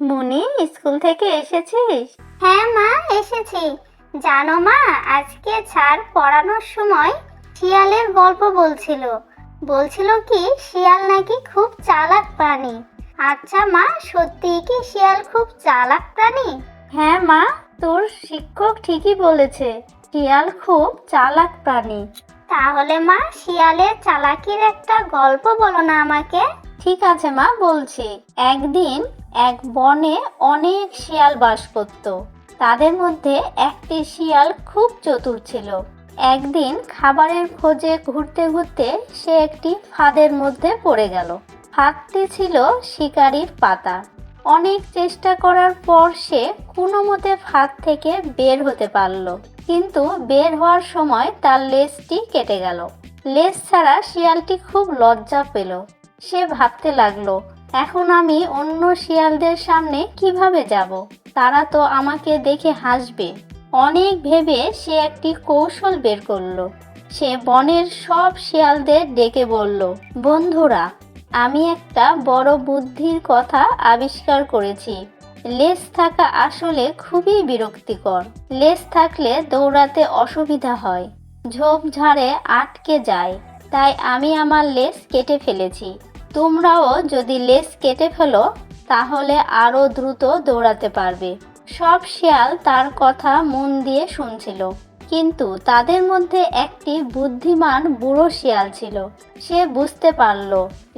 মুনি, স্কুল থেকে এসেছিস? হ্যাঁ মা, এসেছি। জানো মা, আজকে স্যার পড়ানোর সময় শিয়ালের গল্প বলছিল কি শিয়াল নাকি খুব চালাক প্রাণী। আচ্ছা মা, সত্যিই কি শিয়াল খুব চালাক প্রাণী? হ্যাঁ মা, তোর শিক্ষক ঠিকই বলেছে, শিয়াল খুব চালাক প্রাণী। তাহলে মা, শিয়ালের চালাকির একটা গল্প বলো না আমাকে। ঠিক আছে মা, বলছি। একদিন এক বনে অনেক শিয়াল বাস করত। তাদের মধ্যে একটি শিয়াল খুব চতুর ছিল। একদিন খাবারের খোঁজে ঘুরতে ঘুরতে সে একটি ফাঁদের মধ্যে পড়ে গেল। ফাঁদটি ছিল শিকারির পাতা। অনেক চেষ্টা করার পর সে কোনো মতে ফাঁদ থেকে বের হতে পারল, কিন্তু বের হওয়ার সময় তার লেজটি কেটে গেল। লেজ ছাড়া শিয়ালটি খুব লজ্জা পেল। সে ভাবতে লাগলো, এখন আমি অন্য শিয়ালদের সামনে কিভাবে যাব? তারা তো আমাকে দেখে হাসবে। অনেক ভেবে সে একটি কৌশল বের করলো। সে বনের সব শিয়ালদের ডেকে বলল, বন্ধুরা, আমি একটা বড় বুদ্ধির কথা আবিষ্কার করেছি। লেজ থাকা আসলে খুবই বিরক্তিকর। লেজ থাকলে দৌড়াতে অসুবিধা হয়, ঝোপঝাড়ে আটকে যায়। তাই আমি আমার লেজ কেটে ফেলেছি। তোমরাও যদি লেজ কেটে ফেলো তাহলে আরো দ্রুত দৌড়াতে পারবে। সব শিয়াল তার কথা মন দিয়ে শুনছিল, কিন্তু তাদের মধ্যে একটি বুদ্ধিমান বুড়ো শিয়াল ছিল। সে বুঝতে পারল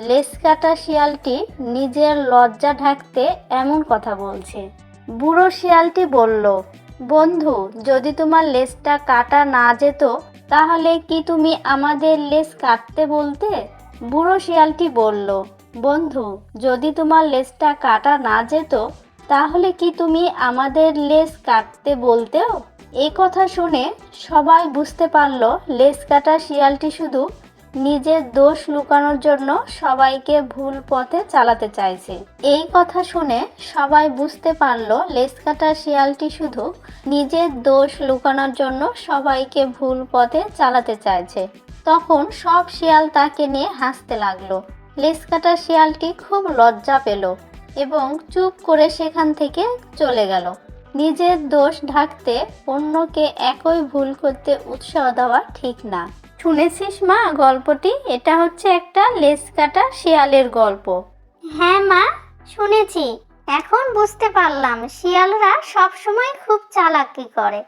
লেজ কাটা শিয়ালটি নিজের লজ্জা ঢাকতে এমন কথা বলছে। বুড়ো শিয়ালটি বলল, বন্ধু, যদি তোমার লেজটা কাটা না যেত তাহলে কি তুমি আমাদের লেজ কাটতে বলতে? বুড়ো শিয়ালটি বলল, বন্ধু, যদি তোমার লেজটা কাটা না যেত তাহলে কি তুমি আমাদের লেজ কাটতে বলতেও? এই কথা শুনে সবাই বুঝতে পারল লেজ কাটা শিয়ালটি শুধু নিজের দোষ লুকানোর জন্য সবাইকে ভুল পথে চালাতে চাইছে। এই কথা শুনে সবাই বুঝতে পারল লেজ কাটা শিয়ালটি শুধু নিজের দোষ লুকানোর জন্য সবাইকে ভুল পথে চালাতে চাইছে। তখন সব শিয়াল তাকে নিয়ে হাসতে লাগলো। লেজ কাটা শিয়ালটি খুব লজ্জা পেল এবং চুপ করে সেখান থেকে চলে গেল। নিজের দোষ ঢাকতে অন্যকে একই ভুল করতে উৎসাহ দেওয়া ঠিক না। শুনেছিস মা গল্পটি? এটা হচ্ছে একটা লেজ কাটা শিয়ালের গল্প। হ্যাঁ মা, শুনেছি। এখন বুঝতে পারলাম শিয়ালরা সব সময় খুব চালাকি করে।